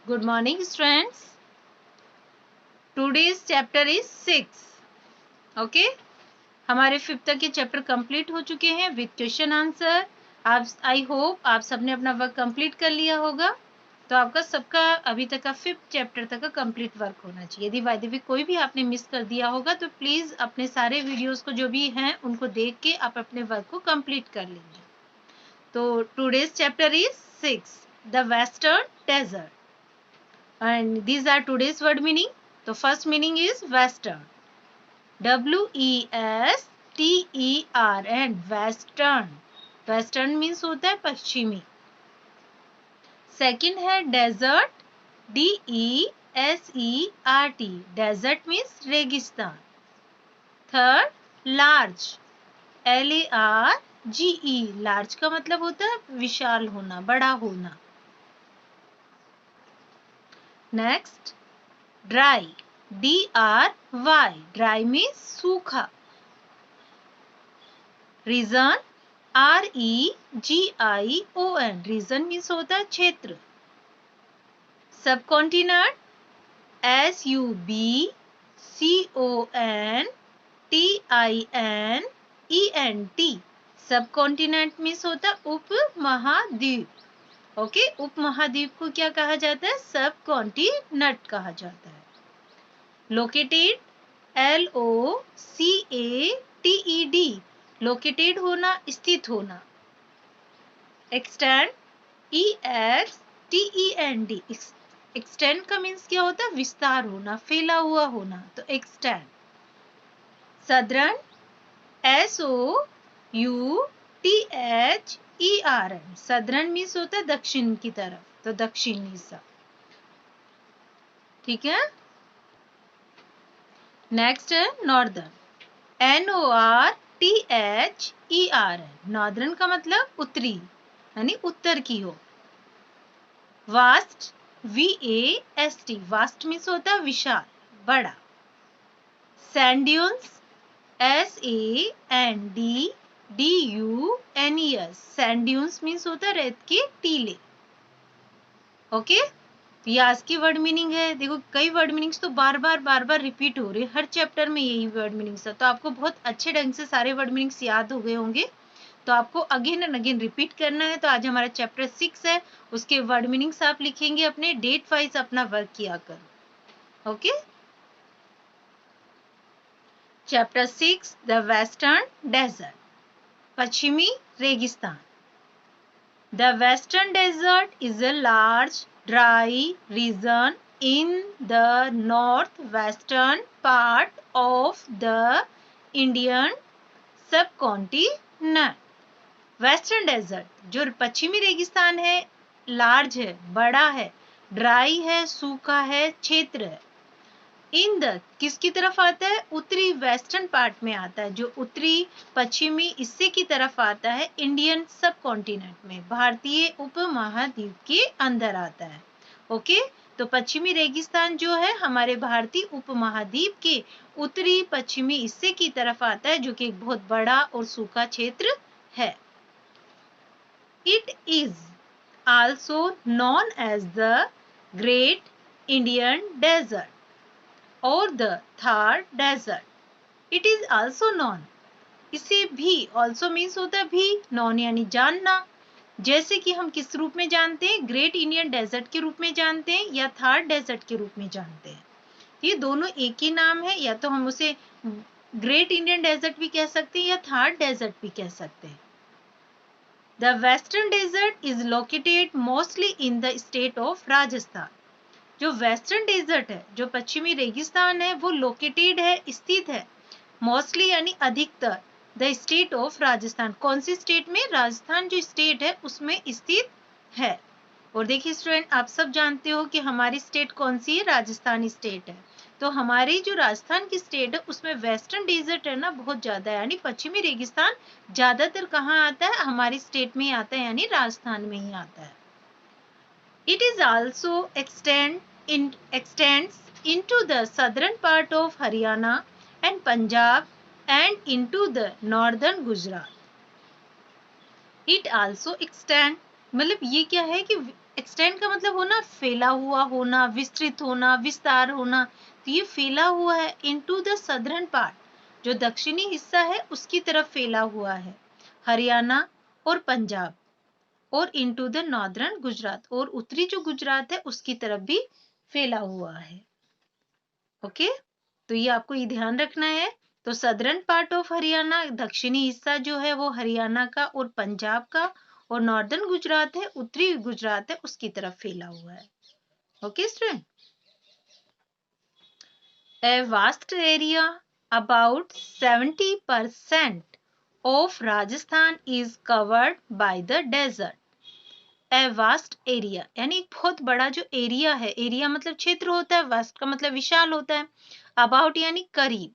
Good morning, students. Today's chapter is 6. Okay? हमारे 5th तक के चैप्टर कंप्लीट हो चुके हैं with question answer. I hope आप सबने अपना वर्क कंप्लीट कर लिया होगा. तो आपका सबका अभी तक का 5th चैप्टर तक का कंप्लीट वर्क होना चाहिए. यदि बाय द वे कोई भी आपने मिस कर दिया होगा तो प्लीज अपने सारे वीडियोस को जो भी हैं उनको देख के आप अपने वर्क को कंप्लीट कर लीजिए. तो today's chapter is 6, the western desert. And these are today's word meaning. The first meaning is western. W-E-S-T-E-R-N. Western. Western means होता है पश्चिमी. Second है desert. D-E-S-E-R-T. Desert means रेगिस्तान. Third, large. L-A-R-G-E. Large का मतलब होता है विशाल होना, बड़ा होना. Next, dry. D-R-Y. Dry means सूखा. Region. R-E-G-I-O-N. Region means होता है क्षेत्र. Subcontinent. S-U-B-C-O-N-T-I-N-E-N-T. Subcontinent means होता है उप महाद्वीप. ओके, उप महाद्वीप को क्या कहा जाता है? सब कॉन्टिनेंट कहा जाता है. लोकेटेड. LOCATED. लोकेटेड होना, स्थित होना. एक्सटेंड. EXTEND. एक्सटेंड का मीन्स क्या होता है? विस्तार होना, फैला हुआ होना. तो extend. Southern. SOUTHERN. Southern means होता है दक्षिण की तरफ, तो दक्षिणी सा. ठीक है. नेक्स्ट है नॉर्दर्न. NORTHERN. नॉर्दर्न का मतलब उत्तरी, यानी उत्तर की हो. वास्ट. VAST. वास्ट मीन्स होता है विशाल, बड़ा. Sand dunes. SANDDUNES. Sand dunes means होता है रेत के टीले. ओके. ये आज की वर्ड मीनिंग है. देखो कई वर्ड मीनिंग्स तो बार बार रिपीट हो रहे हैं, हर चैप्टर में यही वर्ड मीनिंग्स है. तो आपको बहुत अच्छे ढंग से सारे वर्ड मीनिंग्स याद हो गए होंगे. तो आपको अगेन एंड अगेन रिपीट करना है. तो आज हमारा चैप्टर 6 है, उसके वर्ड मीनिंग्स आप लिखेंगे अपने, डेट वाइज अपना वर्क किया करो. Okay. Chapter 6, the western desert. पश्चिमी रेगिस्तान. The western desert is a large dry region in the northwestern part of the Indian subcontinent. Western desert जो पश्चिमी रेगिस्तान है, लार्ज है, बड़ा है, ड्राई है, सूखा है, क्षेत्र है. इन द किसकी तरफ आता है? उत्तरी वेस्टर्न पार्ट में आता है, जो उत्तरी पश्चिमी हिस्से की तरफ आता है, इंडियन सब कॉन्टिनेंट में, भारतीय उपमहाद्वीप के अंदर आता है. ओके. तो पश्चिमी रेगिस्तान जो है हमारे भारतीय उपमहाद्वीप के उत्तरी पश्चिमी हिस्से की तरफ आता है, जो कि एक बहुत बड़ा और सूखा क्षेत्र है. It is also known as the Great Indian Desert or the Thar Desert. It is also known. इसे भी, also means होता है भी, known यानी जानना. जैसे कि हम किस रूप में जानते हैं? ग्रेट इंडियन डेजर्ट के रूप में जानते हैं या थार डेजर्ट के रूप में जानते हैं. ये दोनों एक ही नाम है, या तो हम उसे ग्रेट इंडियन डेजर्ट भी कह सकते हैं या थार डेजर्ट भी कह सकते हैं. The Western Desert is located mostly in the state of Rajasthan. जो वेस्टर्न डेजर्ट है, जो पश्चिमी रेगिस्तान है, वो लोकेटेड है, स्थित है, मोस्टली यानी अधिकतर, द स्टेट ऑफ राजस्थान. कौन सी स्टेट में? राजस्थान जो स्टेट है उसमें स्थित है. और देखिए स्टूडेंट, आप सब जानते हो कि हमारी स्टेट कौन सी है? राजस्थान स्टेट है. तो हमारी जो राजस्थान की स्टेट है उसमें वेस्टर्न डेजर्ट है ना बहुत ज्यादा है, यानी पश्चिमी रेगिस्तान ज्यादातर कहाँ आता है? हमारी स्टेट में ही आता है, यानी राजस्थान में ही आता है. It is also extends into the southern part of Haryana and Punjab and into the northern Gujarat. It also extend, मतलब ये क्या है कि एक्सटेंड का मतलब होना फैला हुआ होना, विस्तृत होना, विस्तार होना। तो ये फैला हुआ है इनटू द सदर्न पार्ट, जो दक्षिणी हिस्सा है उसकी तरफ फैला हुआ है, हरियाणा और पंजाब, और इनटू द नॉर्दर्न गुजरात, और उत्तरी जो गुजरात है उसकी तरफ भी फैला हुआ है। ओके, तो ये आपको ये ध्यान रखना है। तो सदर्न पार्ट ऑफ हरियाणा, दक्षिणी हिस्सा जो है वो हरियाणा का और पंजाब का, और नॉर्दर्न गुजरात है, उत्तरी गुजरात है, उसकी तरफ फैला हुआ है। Okay student, a vast area about 70% of Rajasthan is covered by the desert. A vast area यानी एक बहुत बड़ा जो एरिया है, एरिया मतलब क्षेत्र होता है, वास्ट का मतलब विशाल होता है, अबाउट यानी करीब,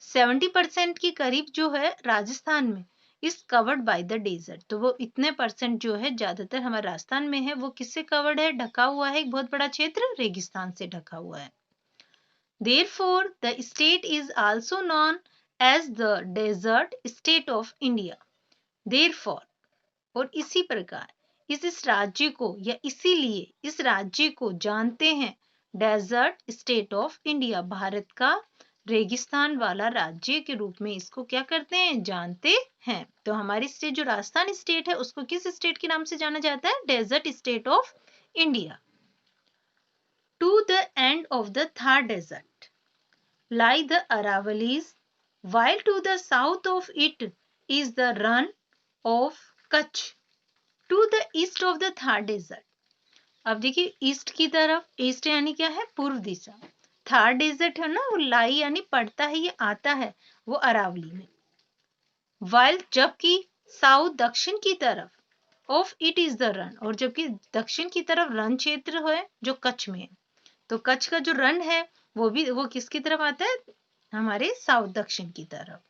70% के करीब जो है राजस्थान में is covered by the desert. तो वो इतने परसेंट जो है ज्यादातर हमारे राजस्थान में है, वो किससे कवर्ड है, ढका हुआ है, एक बहुत बड़ा क्षेत्र रेगिस्तान से ढका हुआ है। Therefore, the state is also known as the desert state of India. Therefore, और इसी प्रकार इस राज्य को या इसीलिए इस राज्य को जानते हैं desert state of India, Bharat का रेगिस्तान वाला राज्य के रूप में इसको क्या करते हैं, जानते हैं। तो हमारी स्टेट जो राजस्थान स्टेट है उसको किस स्टेट के नाम से जाना जाता है, desert state of India. To the end of the Thar desert lie the Aravallis, while to the south of it is the run of Kutch. To the east of the Thar desert. अब देखिए east की तरफ, east यानी क्या है, पूर्व दिशा। Thar desert है ना, वो लाई यानी पड़ता है, ये आता है वो अरावली में। वाइल जबकि साउथ दक्षिण की तरफ of it is the run, और जबकि दक्षिण की तरफ रन क्षेत्र है जो कच्छ में है। तो कच्छ का जो रन है वो किसकी तरफ आता है, हमारे साउथ दक्षिण की तरफ।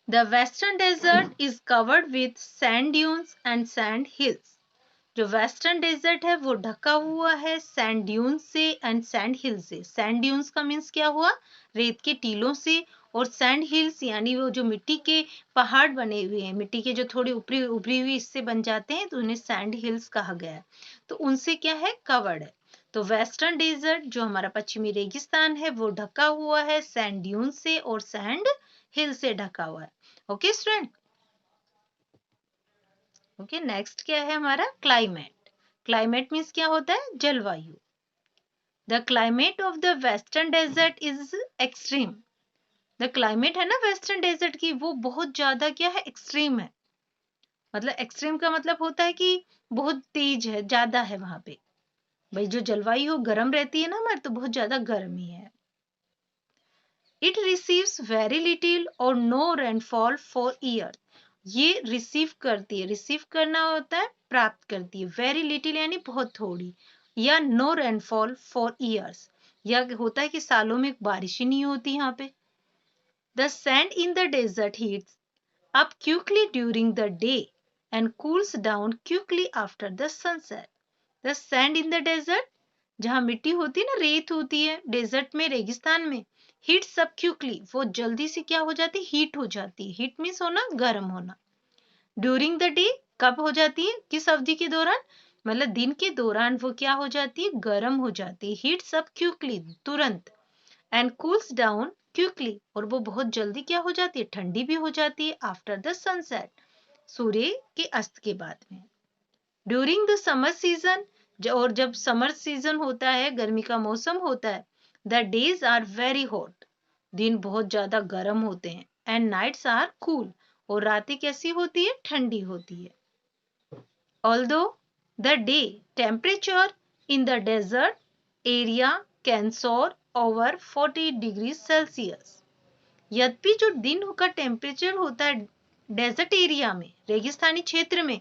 The western desert is covered with sand dunes and sand hills. जो वेस्टर्न डेजर्ट है वो ढका हुआ है सैंड ड्यून्स से एंड सैंड हिल से। सैंड ड्यून्स का मीन्स क्या हुआ, रेत के टीलों से, और सैंड हिल्स यानी वो जो मिट्टी के पहाड़ बने हुए हैं, मिट्टी के जो थोड़ी ऊपरी उभरी हुई इससे बन जाते हैं, तो उन्हें सैंड हिल्स कहा गया है। तो उनसे क्या है, कवर्ड है। तो वेस्टर्न डेजर्ट जो हमारा पश्चिमी रेगिस्तान है वो ढका हुआ है सैंड ड्यून से और सैंड हिल से ढका हुआ है। ओके स्टूडेंट, ओके नेक्स्ट क्या है हमारा, क्लाइमेट। क्लाइमेट मीन्स क्या होता है, जलवायु। The climate of the western desert is extreme. The climate है ना वेस्टर्न डेजर्ट की, वो बहुत ज्यादा क्या है, एक्सट्रीम है। मतलब एक्सट्रीम का मतलब होता है कि बहुत तेज है, ज्यादा है वहां पे। भाई जो जलवायु गर्म रहती है ना हमारे, तो बहुत ज्यादा गर्मी है। इट रिसीव्स वेरी लिटिल और नो रेनफॉल फॉर ईयर। ये रिसीव करती है, रिसीव करना होता है प्राप्त करती है, वेरी लिटिल यानी बहुत थोड़ी, या नो रेनफॉल फॉर ईयर्स, या होता है कि सालों में बारिश ही नहीं होती यहाँ पे। The sand in the desert heats up quickly during the day and cools down quickly after the sunset. The sand in the desert, जहां मिट्टी होती है ना, रेत होती है डेजर्ट में, रेगिस्तान में, हीट्स अप क्विकली, वो जल्दी से क्या हो जाती है, हीट हो जाती है। हीट मीन्स होना, गर्म होना। ड्यूरिंग द डे, कब हो जाती है, किस अवधि के दौरान, मतलब दिन के दौरान वो क्या हो जाती है, गर्म हो जाती है। हीट्स अप क्विकली, तुरंत, एंड कूल्स डाउन क्विकली, और वो बहुत जल्दी क्या हो जाती है, ठंडी भी हो जाती है, आफ्टर द सनसेट, सूर्य के अस्त के बाद में। ड्यूरिंग द समर सीजन, और जब समर सीजन होता है, गर्मी का मौसम होता है, the days are very hot, दिन बहुत ज्यादा गर्म होते हैं, एंड नाइट्स आर कूल, और रातें कैसी होती है, ठंडी होती है। Although the day temperature in the desert area can soar over 40 degree Celsius. यद्यपि जो दिन का टेम्परेचर होता है डेजर्ट एरिया में, रेगिस्तानी क्षेत्र में,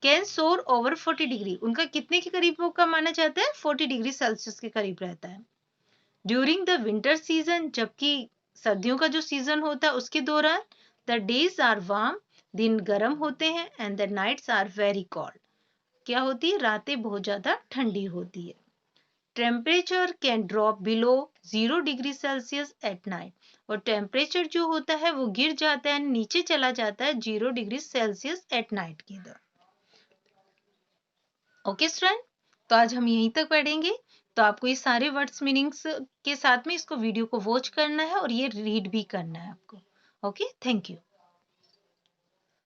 कैन सोर ओवर 40 डिग्री, उनका कितने के करीब का माना जाता है, 40 डिग्री सेल्सियस के करीब रहता है। ड्यूरिंग द विंटर सीजन, जबकि सर्दियों का जो सीजन होता है उसके दौरान, द डेज आर वार्म, दिन गर्म होते हैं, and the nights are very cold, क्या होती है, रातें बहुत ज्यादा ठंडी होती है। Temperature can drop below 0 degree Celsius at night, और टेम्परेचर जो होता है वो गिर जाता है, नीचे चला जाता है 0 डिग्री सेल्सियस एट नाइट की दर। ओके स्टूडेंट, तो आज हम यहीं तक पढ़ेंगे। तो आपको ये सारे वर्ड्स मीनिंग्स के साथ में इसको वीडियो को वॉच करना है और ये रीड भी करना है आपको। Okay, thank you.